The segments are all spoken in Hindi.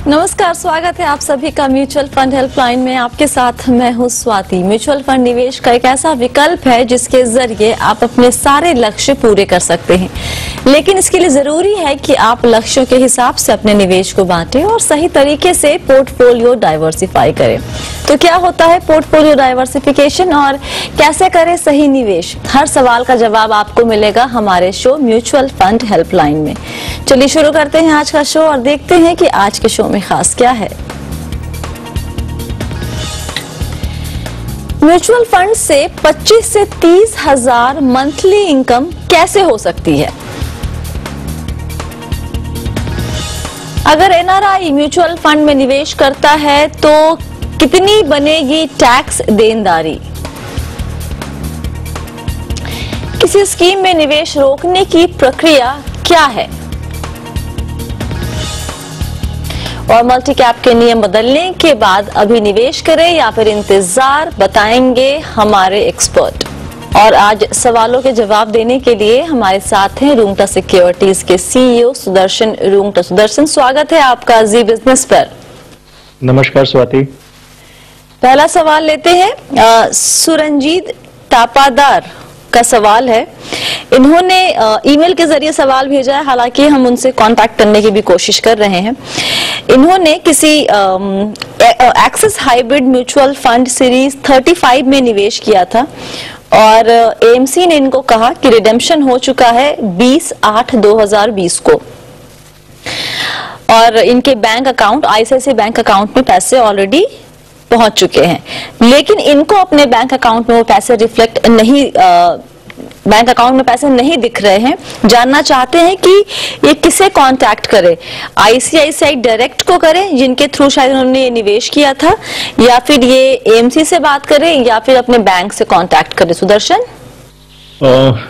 नमस्कार, स्वागत है आप सभी का म्यूचुअल फंड हेल्पलाइन में। आपके साथ मैं हूं स्वाति। म्यूचुअल फंड निवेश का एक ऐसा विकल्प है जिसके जरिए आप अपने सारे लक्ष्य पूरे कर सकते हैं, लेकिन इसके लिए जरूरी है कि आप लक्ष्यों के हिसाब से अपने निवेश को बांटें और सही तरीके से पोर्टफोलियो डाइवर्सिफाई करें। तो क्या होता है पोर्टफोलियो डाइवर्सिफिकेशन और कैसे करें सही निवेश? हर सवाल का जवाब आपको मिलेगा हमारे शो म्यूचुअल फंड हेल्पलाइन में। चलिए शुरू करते हैं आज का शो और देखते हैं कि आज के शो में खास क्या है। म्यूचुअल फंड से 25 से 30 हजार मंथली इनकम कैसे हो सकती है? अगर एनआरआई म्यूचुअल फंड में निवेश करता है तो कितनी बनेगी टैक्स देनदारी? किसी स्कीम में निवेश रोकने की प्रक्रिया क्या है? और मल्टी कैप के नियम बदलने के बाद अभी निवेश करें या फिर इंतजार, बताएंगे हमारे एक्सपर्ट। और आज सवालों के जवाब देने के लिए हमारे साथ हैं रूंगटा सिक्योरिटीज के सीईओ सुदर्शन रूंगटा। सुदर्शन, स्वागत है आपका जी बिजनेस पर। नमस्कार स्वाति। पहला सवाल लेते हैं। सुरंजीत तापादार का सवाल है। इन्होंने ईमेल के जरिए सवाल भेजा है, हालांकि हम उनसे कांटेक्ट करने की भी कोशिश कर रहे हैं। इन्होंने किसी axis hybrid mutual fund series 35 में निवेश किया था और एएमसी ने इनको कहा कि रिडेम्पशन हो चुका है 20/8/2020 को और इनके bank account ICICI bank account में पैसे ऑलरेडी पहुंच चुके हैं, लेकिन इनको अपने बैंक अकाउंट में वो पैसे रिफ्लेक्ट नहीं, बैंक अकाउंट में पैसे नहीं दिख रहे हैं। जानना चाहते हैं कि ये किसे कांटेक्ट करें, आईसीआईसीआई डायरेक्ट को करें जिनके थ्रू शायद उन्होंने निवेश किया था, या फिर ये एएमसी से बात करें या फिर अपने बैंक से कांटेक्ट करें? सुदर्शन।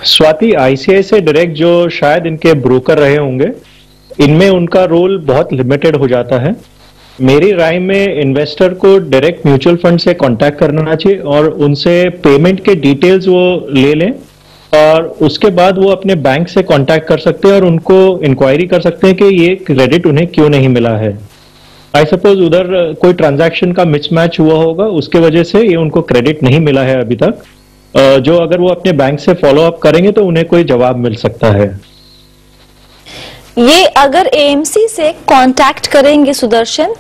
स्वाति, आईसीआईसीआई डायरेक्ट जो शायद इनके ब्रोकर रहे होंगे, इनमें उनका रोल बहुत लिमिटेड हो जाता है। मेरी राय में इन्वेस्टर को डायरेक्ट म्यूचुअल फंड से कांटेक्ट करना चाहिए और उनसे पेमेंट के डिटेल्स वो ले लें और उसके बाद वो अपने बैंक से कांटेक्ट कर सकते हैं और उनको इंक्वायरी कर सकते हैं कि ये क्रेडिट उन्हें क्यों नहीं मिला है। आई सपोज उधर कोई ट्रांजैक्शन का मिसमैच हुआ होगा, उसके वजह से ये उनको क्रेडिट नहीं मिला है अभी तक। जो अगर वो अपने बैंक से फॉलो अप करेंगे तो उन्हें कोई जवाब मिल सकता है। ये अगर एएमसी से कांटेक्ट करेंगे सुदर्शन,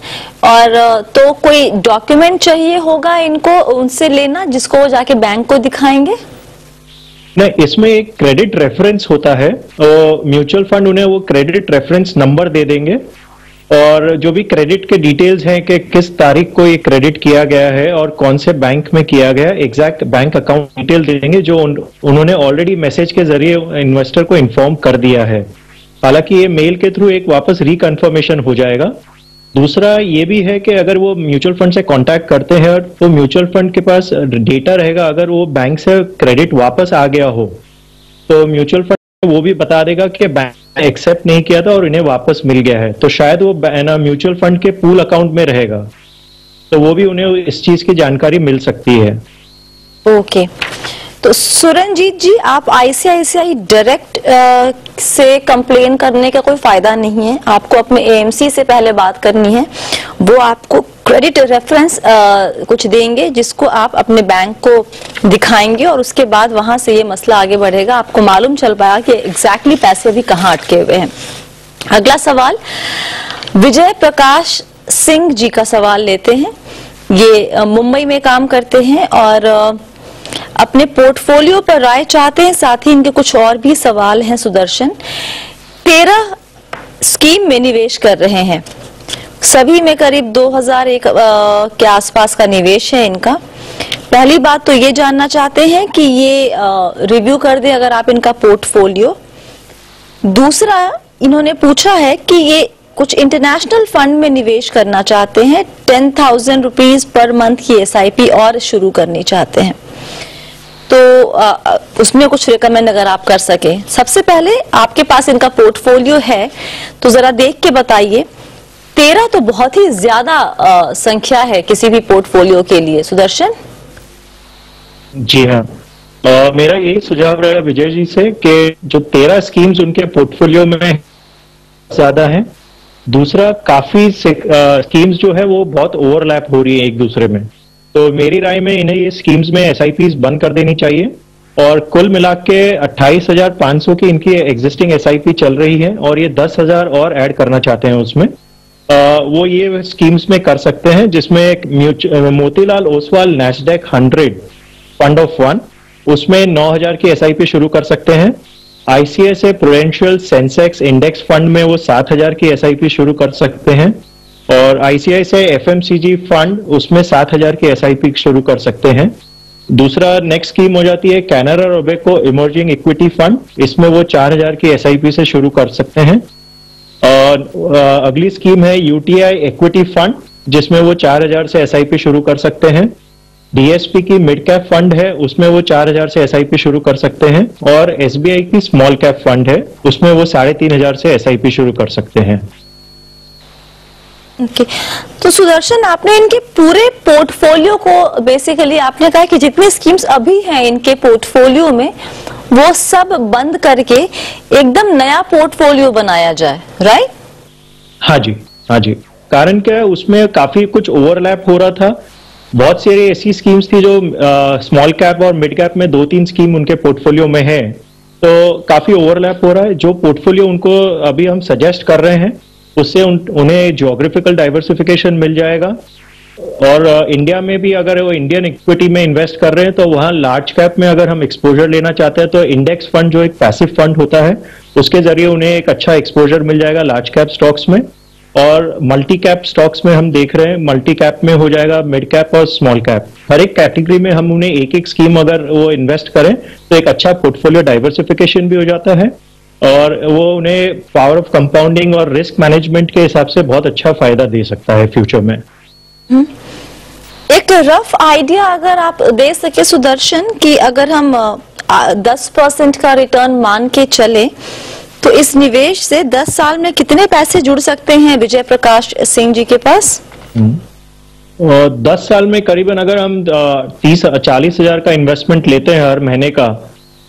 और तो कोई डॉक्यूमेंट चाहिए होगा इनको उनसे लेना जिसको वो जाके बैंक को दिखाएंगे? नहीं, इसमें एक क्रेडिट रेफरेंस होता है और म्यूचुअल फंड उन्हें वो क्रेडिट रेफरेंस नंबर दे देंगे और जो भी क्रेडिट के डिटेल्स हैं कि किस तारीख को ये क्रेडिट किया गया है और कौन से बैंक में किया गया, एग्जैक्ट बैंक अकाउंट डिटेल दे देंगे जो उन्होंने ऑलरेडी मैसेज के जरिए इन्वेस्टर को इन्फॉर्म कर दिया है। हालांकि ये मेल के थ्रू एक वापस रिकन्फर्मेशन हो जाएगा। दूसरा ये भी है कि अगर वो म्यूचुअल फंड से कांटेक्ट करते हैं तो म्यूचुअल फंड के पास डेटा रहेगा, अगर वो बैंक से क्रेडिट वापस आ गया हो तो म्यूचुअल फंड वो भी बता देगा कि बैंक ने एक्सेप्ट नहीं किया था और इन्हें वापस मिल गया है, तो शायद वो म्यूचुअल फंड के पूल अकाउंट में रहेगा, तो वो भी उन्हें इस चीज की जानकारी मिल सकती है। ओके, तो सुरंजीत जी, आप आईसीआईसीआई डायरेक्ट से कंप्लेन करने का कोई फायदा नहीं है। आपको अपने एएमसी से पहले बात करनी है। वो आपको क्रेडिट रेफरेंस कुछ देंगे जिसको आप अपने बैंक को दिखाएंगे और उसके बाद वहां से ये मसला आगे बढ़ेगा। आपको मालूम चल पाएगा कि एग्जैक्टली पैसे अभी कहाँ अटके हुए हैं। अगला सवाल विजय प्रकाश सिंह जी का सवाल लेते हैं। ये मुंबई में काम करते हैं और अपने पोर्टफोलियो पर राय चाहते हैं, साथ ही इनके कुछ और भी सवाल हैं। सुदर्शन, 13 स्कीम में निवेश कर रहे हैं, सभी में करीब 2001 के आसपास का निवेश है इनका। पहली बात तो ये जानना चाहते हैं कि ये रिव्यू कर दें अगर आप इनका पोर्टफोलियो। दूसरा, इन्होंने पूछा है कि ये कुछ इंटरनेशनल फंड में निवेश करना चाहते हैं, 10,000 रुपीज पर मंथ की एसआईपी और शुरू करनी चाहते हैं, तो उसमें कुछ रिकमेंड अगर आप कर सके। सबसे पहले आपके पास इनका पोर्टफोलियो है तो जरा देख के बताइए। 13 तो बहुत ही ज्यादा संख्या है किसी भी पोर्टफोलियो के लिए। सुदर्शन। जी हाँ, मेरा यही सुझाव रहेगा विजय जी से कि जो 13 स्कीम्स उनके पोर्टफोलियो में ज्यादा हैं दूसरा काफी स्कीम्स जो है वो बहुत ओवरलैप हो रही है एक दूसरे में, तो मेरी राय में इन्हें ये स्कीम्स में एसआईपीज बंद कर देनी चाहिए। और कुल मिला के 28,500 की इनकी एग्जिस्टिंग एसआईपी चल रही है और ये 10,000 और ऐड करना चाहते हैं उसमें। वो ये स्कीम्स में कर सकते हैं जिसमें एक Motilal Oswal Nasdaq 100 fund of one, उसमें 9,000 की एसआईपी शुरू कर सकते हैं। ICICI prudential Sensex index fund में वो 7,000 की एसआईपी शुरू कर सकते हैं। और आईसीआईसीआई एफएमसीजी फंड उसमें 7,000 की एसआईपी शुरू कर सकते हैं। दूसरा नेक्स्ट स्कीम हो जाती है Canara Robeco emerging equity fund, इसमें वो 4,000 की एसआईपी से शुरू कर सकते हैं। और अगली स्कीम है यूटीआई इक्विटी फंड, जिसमें वो 4,000 से एसआईपी शुरू कर सकते हैं। डीएसपी की मिड कैप फंड है, उसमें वो 4,000 से एसआईपी शुरू कर सकते हैं। और एसबीआई की स्मॉल कैप फंड है, उसमें वो 3,500 से एसआईपी शुरू कर सकते हैं। ओके तो सुदर्शन, आपने इनके पूरे पोर्टफोलियो को बेसिकली आपने कहा कि जितनी स्कीम्स अभी हैं इनके पोर्टफोलियो में वो सब बंद करके एकदम नया पोर्टफोलियो बनाया जाए, राइट? हाँ जी, हाँ जी। कारण क्या है, उसमें काफी कुछ ओवरलैप हो रहा था। बहुत सारी ऐसी स्कीम्स थी जो स्मॉल कैप और मिड कैप में 2-3 स्कीम उनके पोर्टफोलियो में है, तो काफी ओवरलैप हो रहा है। जो पोर्टफोलियो उनको अभी हम सजेस्ट कर रहे हैं उससे उन्हें ज्योग्राफिकल डाइवर्सिफिकेशन मिल जाएगा। और इंडिया में भी अगर वो इंडियन इक्विटी में इन्वेस्ट कर रहे हैं तो वहां लार्ज कैप में अगर हम एक्सपोजर लेना चाहते हैं तो इंडेक्स फंड जो एक पैसिव फंड होता है उसके जरिए उन्हें एक अच्छा एक्सपोजर मिल जाएगा लार्ज कैप स्टॉक्स में। और मल्टी कैप स्टॉक्स में हम देख रहे हैं मल्टी कैप में हो जाएगा मिड कैप और स्मॉल कैप, हर एक कैटेगरी में हम उन्हें एक एक स्कीम अगर वो इन्वेस्ट करें तो एक अच्छा पोर्टफोलियो डाइवर्सिफिकेशन भी हो जाता है और वो उन्हें पावर ऑफ कंपाउंडिंग और रिस्क मैनेजमेंट के हिसाब से बहुत अच्छा फायदा दे सकता है फ्यूचर में। एक रफ आइडिया अगर आप दे सके सुदर्शन कि अगर हम 10% का रिटर्न मान के चले तो इस निवेश से 10 साल में कितने पैसे जुड़ सकते हैं विजय प्रकाश सिंह जी के पास? 10 साल में करीबन अगर हम 40,000 का इन्वेस्टमेंट लेते हैं हर महीने का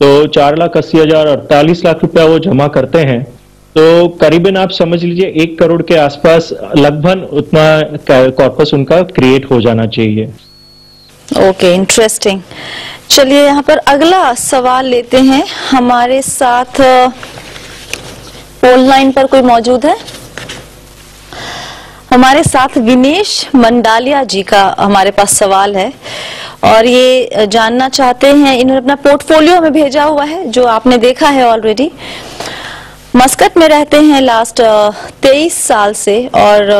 तो 4,80,000 48 लाख रुपया वो जमा करते हैं, तो करीबन आप समझ लीजिए 1 करोड़ के आसपास लगभग उतना कॉर्पस उनका क्रिएट हो जाना चाहिए। Okay, interesting. चलिए यहाँ पर अगला सवाल लेते हैं। हमारे साथ फोन लाइन पर कोई मौजूद है? हमारे साथ विनेश मंडालिया जी का हमारे पास सवाल है और ये जानना चाहते हैं, इन्होंने अपना पोर्टफोलियो हमें भेजा हुआ है जो आपने देखा है ऑलरेडी। मस्कट में रहते हैं लास्ट 23 साल से और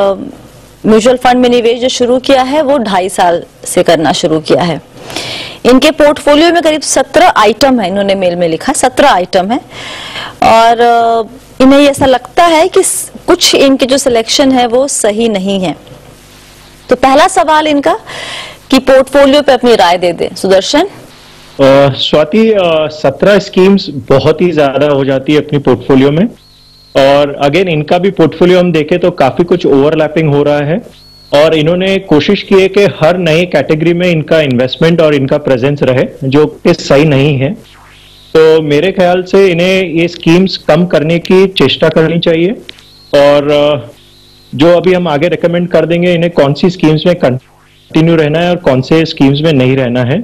म्यूचुअल फंड में निवेश जो शुरू किया है वो 2.5 साल से करना शुरू किया है। इनके पोर्टफोलियो में करीब 17 आइटम है, इन्होंने मेल में लिखा 17 आइटम है और इन्हें ऐसा लगता है कि कुछ इनके जो सिलेक्शन है वो सही नहीं है। तो पहला सवाल इनका कि पोर्टफोलियो पे अपनी राय दे दे सुदर्शन। स्वाति, 17 स्कीम्स बहुत ही ज्यादा हो जाती है अपनी पोर्टफोलियो में और अगेन इनका भी पोर्टफोलियो हम देखें तो काफी कुछ ओवरलैपिंग हो रहा है और इन्होंने कोशिश की है कि हर नई कैटेगरी में इनका इन्वेस्टमेंट और इनका प्रेजेंस रहे जो कि सही नहीं है। तो मेरे ख्याल से इन्हें ये स्कीम्स कम करने की चेष्टा करनी चाहिए और जो अभी हम आगे रेकमेंड कर देंगे इन्हें कौन सी स्कीम्स में कंटिन्यू रहना है और कौन से स्कीम्स में नहीं रहना है।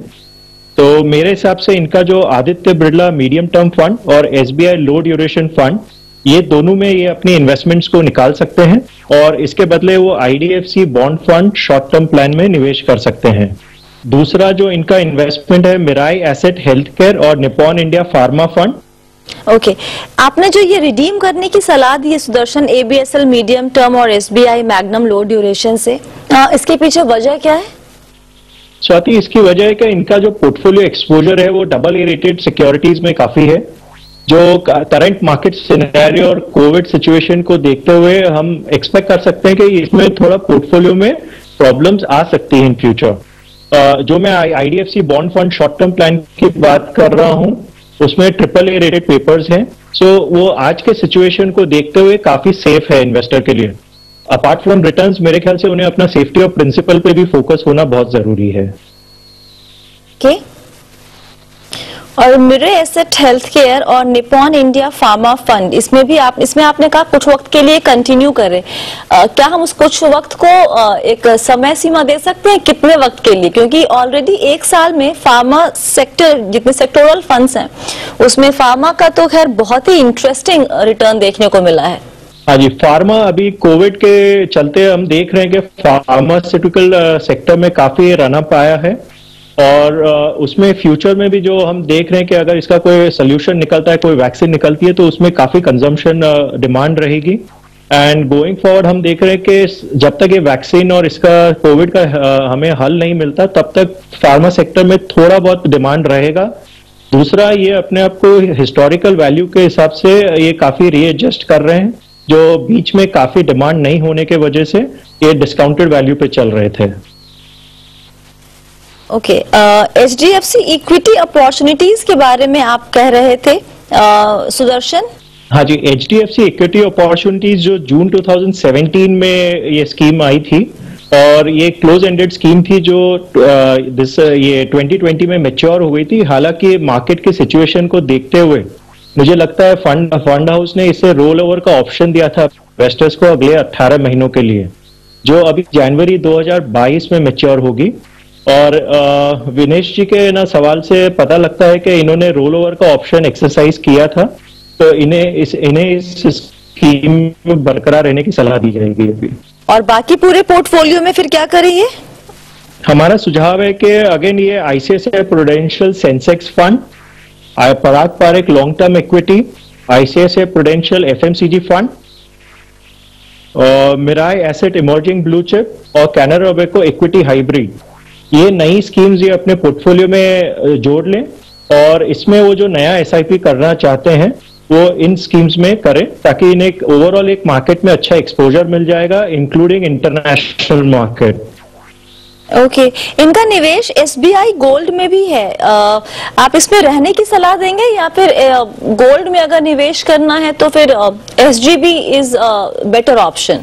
तो मेरे हिसाब से इनका जो Aditya Birla medium term fund और एसबीआई लो ड्यूरेशन फंड, ये दोनों में ये अपनी इन्वेस्टमेंट्स को निकाल सकते हैं और इसके बदले वो IDFC bond fund short term plan में निवेश कर सकते हैं। दूसरा जो इनका इन्वेस्टमेंट है मिराई एसेट हेल्थ केयर और Nippon India pharma fund. Okay, आपने जो ये रिडीम करने की सलाह दी है सुदर्शन, एबीएसएल मीडियम टर्म और एसबीआई मैग्नम लो ड्यूरेशन से, इसके पीछे वजह क्या है? स्वाति, इसकी वजह है कि इनका जो पोर्टफोलियो एक्सपोजर है वो डबल ए रेटेड सिक्योरिटीज में काफी है। जो करंट मार्केट सिनेरियो और कोविड सिचुएशन को देखते हुए हम एक्सपेक्ट कर सकते हैं कि इसमें थोड़ा पोर्टफोलियो में प्रॉब्लम्स आ सकती हैं इन फ्यूचर। जो मैं IDFC bond fund short term plan की बात कर रहा हूं उसमें AAA रेटेड पेपर्स हैं, सो वो आज के सिचुएशन को देखते हुए काफी सेफ है इन्वेस्टर के लिए। अपार्ट फ्रॉम रिटर्न्स मेरे ख्याल से उन्हें अपना सेफ्टी और प्रिंसिपल पे भी फोकस होना बहुत जरूरी है। ओके, और मिरे एसेट हेल्थ केयर और निपॉन इंडिया फार्मा फंड, इसमें आपने कहा कुछ वक्त के लिए कंटिन्यू करें। क्या हम उस कुछ वक्त को एक समय सीमा दे सकते हैं, कितने वक्त के लिए? क्योंकि ऑलरेडी एक साल में फार्मा सेक्टर, जितने सेक्टोरल फंड्स हैं उसमें फार्मा का तो खैर बहुत ही इंटरेस्टिंग रिटर्न देखने को मिला है। हाँ जी, फार्मा अभी कोविड के चलते हम देख रहे हैं कि फार्मास्यूटिकल सेक्टर में काफी रन अप आया है, और उसमें फ्यूचर में भी जो हम देख रहे हैं कि अगर इसका कोई सोल्यूशन निकलता है, कोई वैक्सीन निकलती है, तो उसमें काफी कंजम्पशन डिमांड रहेगी। एंड गोइंग फॉरवर्ड हम देख रहे हैं कि जब तक ये वैक्सीन और इसका कोविड का हमें हल नहीं मिलता, तब तक फार्मा सेक्टर में थोड़ा बहुत डिमांड रहेगा। दूसरा, ये अपने आप को हिस्टोरिकल वैल्यू के हिसाब से ये काफी रीएडजस्ट कर रहे हैं, जो बीच में काफी डिमांड नहीं होने के वजह से ये डिस्काउंटेड वैल्यू पे चल रहे थे। ओके, HDFC इक्विटी अपॉर्चुनिटीज के बारे में आप कह रहे थे सुदर्शन। हाँ जी, HDFC इक्विटी अपॉर्चुनिटीज जो जून 2017 में ये स्कीम आई थी, और ये क्लोज एंडेड स्कीम थी जो ये 2020 में मैच्योर हो गई थी। हालांकि मार्केट की सिचुएशन को देखते हुए मुझे लगता है फंड हाउस ने इसे रोल ओवर का ऑप्शन दिया था इन्वेस्टर्स को अगले 18 महीनों के लिए, जो अभी जनवरी 2022 में मैच्योर होगी। और विनेश जी के ना सवाल से पता लगता है कि इन्होंने रोल ओवर का ऑप्शन एक्सरसाइज किया था, तो इन्हें इस स्कीम में बरकरार रहने की सलाह दी जाएगी अभी। और बाकी पूरे पोर्टफोलियो में फिर क्या करेंगे? हमारा सुझाव है कि अगेन ये ICICI Prudential Sensex fund, Parag Parikh long term equity, ICICI Prudential FMCG fund, Mirae asset emerging blue chip और कैनरा रोबेको इक्विटी हाइब्रिड, ये नई स्कीम्स ये अपने पोर्टफोलियो में जोड़ लें, और इसमें वो जो नया SIP करना चाहते हैं वो इन स्कीम्स में करें, ताकि इन्हें ओवरऑल एक मार्केट में अच्छा एक्सपोजर मिल जाएगा, इंक्लूडिंग इंटरनेशनल मार्केट। ओके, इनका निवेश SBI गोल्ड में भी है, आप इसमें रहने की सलाह देंगे, या फिर गोल्ड में अगर निवेश करना है तो फिर SGB is better option?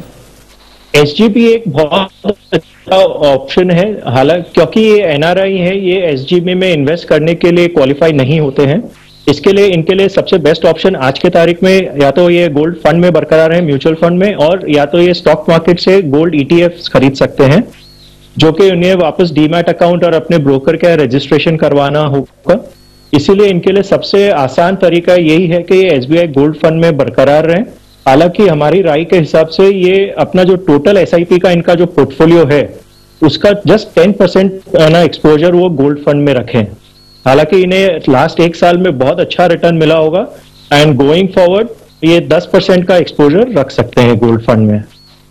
SGB एक बहुत अच्छा ऑप्शन है, हालांकि क्योंकि ये NRI है, ये SGB में इन्वेस्ट करने के लिए क्वालिफाई नहीं होते हैं। इसके लिए इनके लिए सबसे बेस्ट ऑप्शन आज के तारीख में या तो ये गोल्ड फंड में बरकरार है, म्यूचुअल फंड में, और या तो ये स्टॉक मार्केट से गोल्ड ETF खरीद सकते हैं, जो कि उन्हें वापस डीमैट अकाउंट और अपने ब्रोकर का रजिस्ट्रेशन करवाना होगा। इसीलिए इनके लिए सबसे आसान तरीका यही है कि ये SBI गोल्ड फंड में बरकरार रहें। हालांकि हमारी राय के हिसाब से ये अपना जो टोटल SIP का इनका जो पोर्टफोलियो है उसका जस्ट 10% ना एक्सपोजर वो गोल्ड फंड में रखें। हालांकि इन्हें लास्ट एक साल में बहुत अच्छा रिटर्न मिला होगा, एंड गोइंग फॉरवर्ड ये 10% का एक्सपोजर रख सकते हैं गोल्ड फंड में।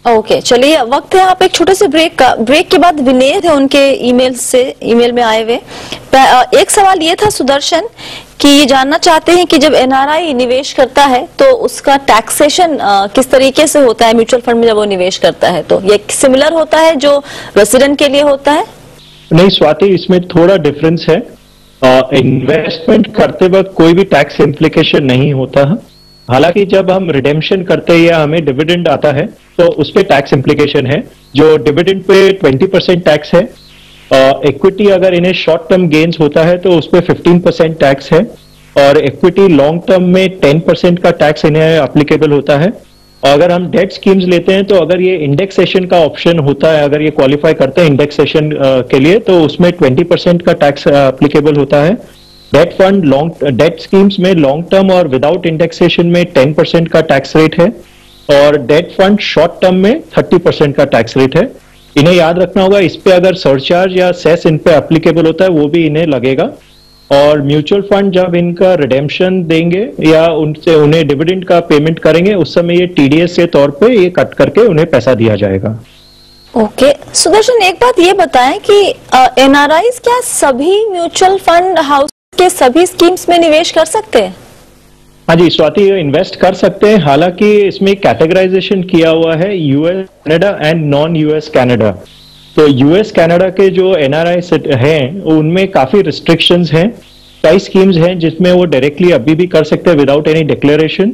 ओके, चलिए वक्त है आप एक छोटे से ब्रेक का। ब्रेक के बाद विनेश है उनके ईमेल में आए हुए एक सवाल ये था सुदर्शन कि ये जानना चाहते हैं कि जब NRI निवेश करता है तो उसका टैक्सेशन किस तरीके से होता है म्यूचुअल फंड में जब वो निवेश करता है, तो ये सिमिलर होता है जो रेसिडेंट के लिए होता है? नहीं स्वाति, इसमें थोड़ा डिफरेंस है। इन्वेस्टमेंट करते वक्त कोई भी टैक्स इम्प्लीकेशन नहीं होता है। हालांकि जब हम रिडेम्पशन करते हैं या हमें डिविडेंड आता है तो उस पर टैक्स इम्प्लीकेशन है, जो डिविडेंड पे 20% टैक्स है। इक्विटी अगर इन्हें शॉर्ट टर्म गेन्स होता है तो उस पर 15% टैक्स है, और इक्विटी लॉन्ग टर्म में 10% का टैक्स इन्हें एप्लीकेबल होता है। और अगर हम डेट स्कीम्स लेते हैं तो अगर ये इंडेक्सेशन का ऑप्शन होता है, अगर ये क्वालिफाई करते हैं इंडेक्सेशन के लिए, तो उसमें 20% का टैक्स एप्लीकेबल होता है। डेट स्कीम्स में लॉन्ग टर्म और विदाउट इंडेक्सेशन में 10% का टैक्स रेट है, और डेट फंड शॉर्ट टर्म में 30% का टैक्स रेट है। इन्हें याद रखना होगा, इस पे अगर सरचार्ज या सेस इन पे एप्लीकेबल होता है वो भी इन्हें लगेगा। और म्यूचुअल फंड जब इनका रिडेम्पशन देंगे या उनसे उन्हें डिविडेंड का पेमेंट करेंगे, उस समय ये TDS के तौर पे ये कट करके उन्हें पैसा दिया जाएगा। ओके, सुदर्शन एक बात ये बताएं कि NRIs क्या सभी म्यूचुअल फंड हाउस के सभी स्कीम्स में निवेश कर सकते हैं? हाँ जी स्वाति, ये इन्वेस्ट कर सकते हैं। हालांकि इसमें कैटेगराइजेशन किया हुआ है US Canada and non US Canada. तो US कनाडा के जो NRI हैं उनमें काफी रिस्ट्रिक्शंस हैं। कई स्कीम्स हैं जिसमें वो डायरेक्टली अभी भी कर सकते हैं विदाउट एनी डिक्लेरेशन,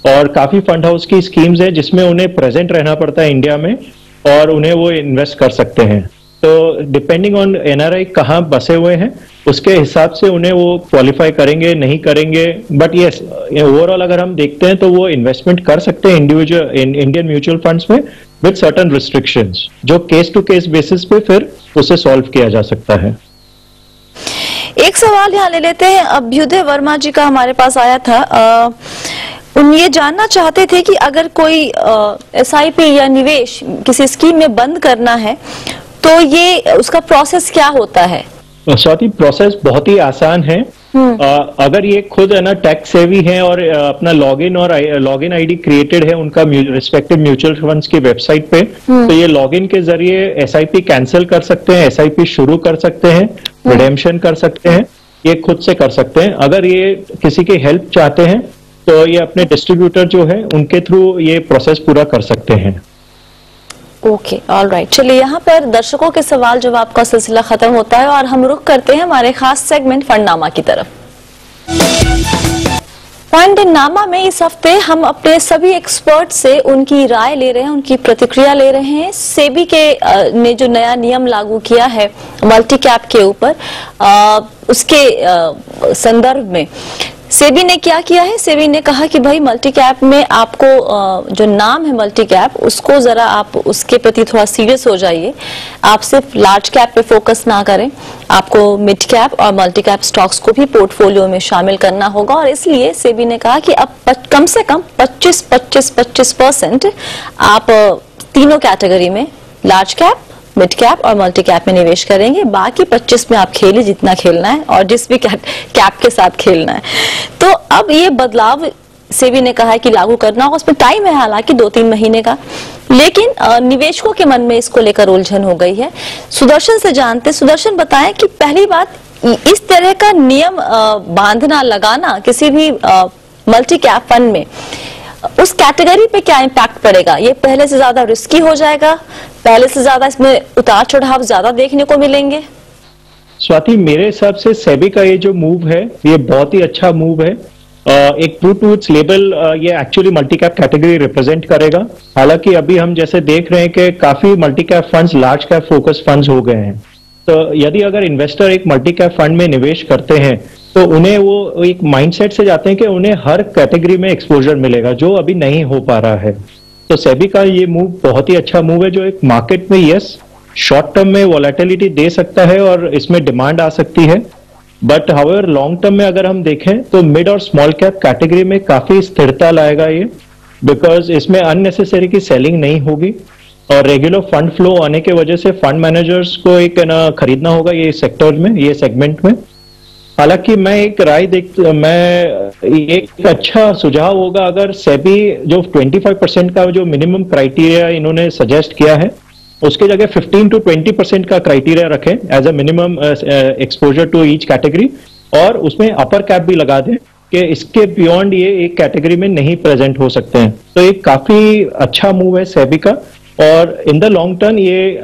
और काफी फंड हाउस की स्कीम्स हैं जिसमें उन्हें प्रेजेंट रहना पड़ता है इंडिया में और उन्हें वो इन्वेस्ट कर सकते हैं। तो डिपेंडिंग ऑन एनआरआई कहाँ बसे हुए हैं उसके हिसाब से उन्हें वो क्वालिफाई करेंगे नहीं करेंगे। बट यस, ओवरऑल अगर हम देखते हैं तो वो इन्वेस्टमेंट कर सकते हैं इंडिविजुअल इंडियन म्यूचुअल फंड्स में विद सर्टेन रिस्ट्रिक्शंस, जो केस टू केस बेसिस पे फिर उसे सॉल्व किया जा सकता है। एक सवाल यहाँ ले लेते हैं, अभ्युदय वर्मा जी का हमारे पास आया था। उन ये जानना चाहते थे कि अगर कोई एसआईपी या निवेश किसी स्कीम में बंद करना है तो ये उसका प्रोसेस क्या होता है? स्वाति, प्रोसेस बहुत ही आसान है। अगर ये खुद है ना टैक्स सेवी है और अपना लॉगिन आईडी क्रिएटेड है उनका रिस्पेक्टिव म्यूचुअल फंड्स की वेबसाइट पे, तो ये लॉगिन के जरिए एसआईपी कैंसिल कर सकते हैं, एसआईपी शुरू कर सकते हैं, रिडेम्पशन कर सकते हैं, ये खुद से कर सकते हैं। अगर ये किसी की हेल्प चाहते हैं तो ये अपने डिस्ट्रीब्यूटर जो है उनके थ्रू ये प्रोसेस पूरा कर सकते हैं। Okay, all right. चलिए यहाँ पर दर्शकों के सवाल जवाब का सिलसिला खत्म होता है और हम रुख करते हैं हमारे खास सेगमेंट फंडनामा की तरफ। फंडनामा में इस हफ्ते हम अपने सभी एक्सपर्ट से उनकी राय ले रहे हैं, उनकी प्रतिक्रिया ले रहे हैं। सेबी के ने जो नया नियम लागू किया है मल्टी कैप के ऊपर, उसके संदर्भ में सेबी ने क्या किया है? सेबी ने कहा कि भाई मल्टी कैप में आपको जो नाम है मल्टी कैप, उसको जरा आप उसके प्रति थोड़ा सीरियस हो जाइए। आप सिर्फ लार्ज कैप पे फोकस ना करें, आपको मिड कैप और मल्टी कैप स्टॉक्स को भी पोर्टफोलियो में शामिल करना होगा। और इसलिए सेबी ने कहा कि अब कम से कम 25% आप तीनों कैटेगरी में लार्ज कैप, मिड कैप और मल्टी कैप में निवेश करेंगे। बाकी 25 में आप खेलिए जितना खेलना है और जिस भी कैप के साथ खेलना है। तो अब ये बदलाव सेबी ने कहा है कि लागू करना होगा। उसमें टाइम है हालांकि 2-3 महीने का, लेकिन निवेशकों के मन में इसको लेकर उलझन हो गई है। सुदर्शन से जानते, सुदर्शन बताएं कि पहली बात, इस तरह का नियम बांधना लगाना किसी भी मल्टी कैप फंड में उस कैटेगरी पे क्या इम्पैक्ट पड़ेगा? ये पहले से ज्यादा रिस्की हो जाएगा, पहले से ज्यादा इसमें उतार चढ़ाव ज्यादा देखने को मिलेंगे? स्वाति, मेरे हिसाब से सेबी का ये जो मूव है ये बहुत ही अच्छा मूव है। एक ट्रू टू इट्स लेबल ये actually multi cap category represent करेगा। हालांकि अभी हम जैसे देख रहे हैं कि काफी multi cap funds large cap focus funds हो गए हैं। तो यदि अगर इन्वेस्टर एक मल्टी कैप फंड में निवेश करते हैं तो उन्हें वो एक माइंडसेट से जाते हैं कि उन्हें हर कैटेगरी में एक्सपोजर मिलेगा, जो अभी नहीं हो पा रहा है। तो सेबी का ये मूव बहुत ही अच्छा मूव है, जो एक मार्केट में यस शॉर्ट टर्म में वॉलेटिलिटी दे सकता है और इसमें डिमांड आ सकती है, बट हाउएवर लॉन्ग टर्म में अगर हम देखें तो मिड और स्मॉल कैप कैटेगरी में काफी स्थिरता लाएगा ये, बिकॉज इसमें अननेसेसरी की सेलिंग नहीं होगी और रेगुलर फंड फ्लो आने के वजह से फंड मैनेजर्स को एक ना खरीदना होगा ये सेक्टर में, ये सेगमेंट में। हालांकि मैं एक एक अच्छा सुझाव होगा अगर सेबी जो 25% का जो मिनिमम क्राइटेरिया इन्होंने सजेस्ट किया है उसके जगह 15 to 20% का क्राइटेरिया रखें as a minimum exposure to each category, और उसमें अपर कैप भी लगा दें कि इसके बियॉन्ड ये एक कैटेगरी में नहीं प्रेजेंट हो सकते हैं। तो ये काफी अच्छा मूव है सेबी का, और इन द लॉन्ग टर्म ये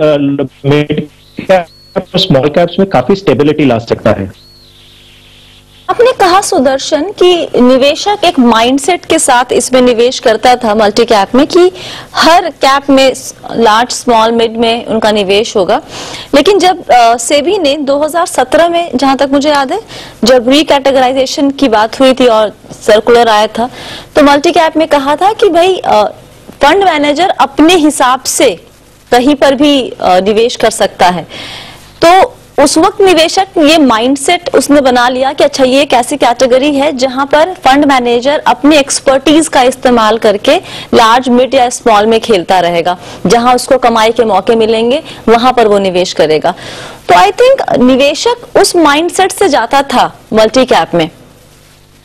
मिड कैप और स्मॉल कैप्स में काफी स्टेबिलिटी ला सकता है। आपने कहा सुदर्शन कि निवेशक एक माइंडसेट के साथ इसमें निवेश करता था मल्टी कैप में कि हर कैप में लार्ज स्मॉल मिड में उनका निवेश होगा, लेकिन जब सेबी ने 2017 में, जहां तक मुझे याद है, जब रिकैटेगराइजेशन की बात हुई थी और सर्कुलर आया था, तो मल्टी कैप में कहा था कि भाई फंड मैनेजर अपने हिसाब से कहीं पर भी निवेश कर सकता है। तो उस वक्त निवेशक ये माइंडसेट उसने बना लिया कि अच्छा ये एक ऐसी कैटेगरी है जहां पर फंड मैनेजर अपनी एक्सपर्टीज का इस्तेमाल करके लार्ज मिड या स्मॉल में खेलता रहेगा, जहां उसको कमाई के मौके मिलेंगे वहां पर वो निवेश करेगा। तो आई थिंक निवेशक उस माइंडसेट से जाता था मल्टी कैप में,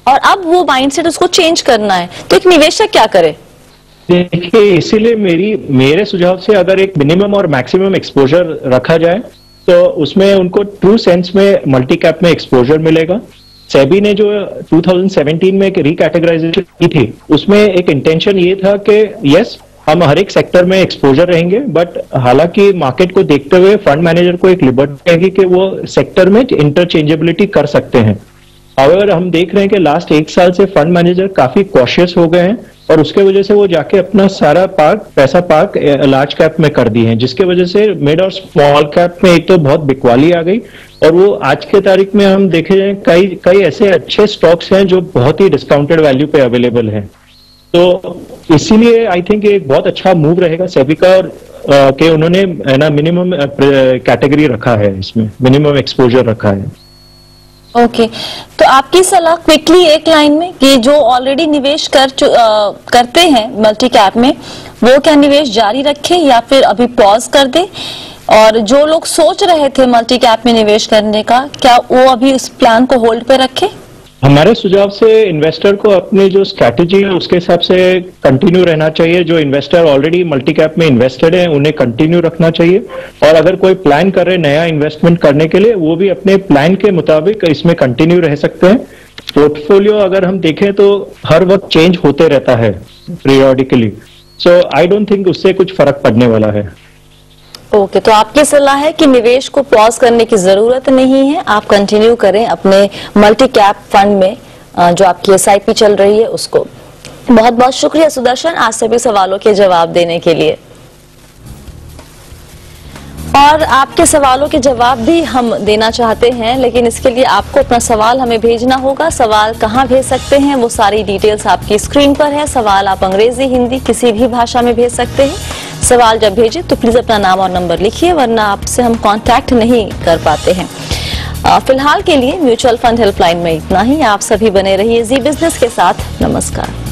और अब वो माइंडसेट उसको चेंज करना है, तो एक निवेशक क्या करे? देखिए, इसीलिए मेरे सुझाव से अगर एक मिनिमम और मैक्सिमम एक्सपोजर रखा जाए तो उसमें उनको ट्रू सेंस में मल्टी कैप में एक्सपोजर मिलेगा। सेबी ने जो 2017 में एक रिकैटेगराइजेशन की थी उसमें एक इंटेंशन ये था कि यस हम हर एक सेक्टर में एक्सपोजर रहेंगे, बट हालांकि मार्केट को देखते हुए फंड मैनेजर को एक लिबर्टी रहेगी कि वो सेक्टर में इंटरचेंजेबिलिटी कर सकते हैं। हाउएवर हम देख रहे हैं कि लास्ट 1 साल से फंड मैनेजर काफी कॉशियस हो गए हैं और उसके वजह से वो जाके अपना सारा पैसा पार्क लार्ज कैप में कर दिए हैं, जिसके वजह से मिड और स्मॉल कैप में एक तो बहुत बिकवाली आ गई और वो आज के तारीख में हम देखे जाए कई ऐसे अच्छे स्टॉक्स हैं जो बहुत ही डिस्काउंटेड वैल्यू पे अवेलेबल हैं। तो इसीलिए आई थिंक एक बहुत अच्छा मूव रहेगा सेबी का और कि उन्होंने ना मिनिमम कैटेगरी रखा है, इसमें मिनिमम एक्सपोजर रखा है। ओके तो आपकी सलाह क्विकली एक लाइन में कि जो ऑलरेडी निवेश करते हैं मल्टी कैप में, वो क्या निवेश जारी रखें या फिर अभी पॉज कर दे? और जो लोग सोच रहे थे मल्टी कैप में निवेश करने का, क्या वो अभी उस प्लान को होल्ड पे रखें? हमारे सुझाव से इन्वेस्टर को अपनी जो स्ट्रैटेजी है उसके हिसाब से कंटिन्यू रहना चाहिए। जो इन्वेस्टर ऑलरेडी मल्टी कैप में इन्वेस्टेड है उन्हें कंटिन्यू रखना चाहिए और अगर कोई प्लान कर रहे नया इन्वेस्टमेंट करने के लिए वो भी अपने प्लान के मुताबिक इसमें कंटिन्यू रह सकते हैं। पोर्टफोलियो अगर हम देखें तो हर वक्त चेंज होते रहता है periodically, so I don't think उससे कुछ फर्क पड़ने वाला है। ओके तो आपकी सलाह है कि निवेश को पॉज करने की जरूरत नहीं है, आप कंटिन्यू करें अपने मल्टी कैप फंड में जो आपकी एसआईपी चल रही है उसको। बहुत बहुत शुक्रिया सुदर्शन आज सभी सवालों के जवाब देने के लिए। और आपके सवालों के जवाब भी हम देना चाहते हैं, लेकिन इसके लिए आपको अपना सवाल हमें भेजना होगा। सवाल कहाँ भेज सकते हैं वो सारी डिटेल्स आपकी स्क्रीन पर है। सवाल आप अंग्रेजी, हिंदी किसी भी भाषा में भेज सकते हैं। सवाल जब भेजें तो प्लीज अपना नाम और नंबर लिखिए, वरना आपसे हम कांटेक्ट नहीं कर पाते हैं। फिलहाल के लिए म्यूचुअल फंड हेल्पलाइन में इतना ही। आप सभी बने रहिए जी बिजनेस के साथ। नमस्कार।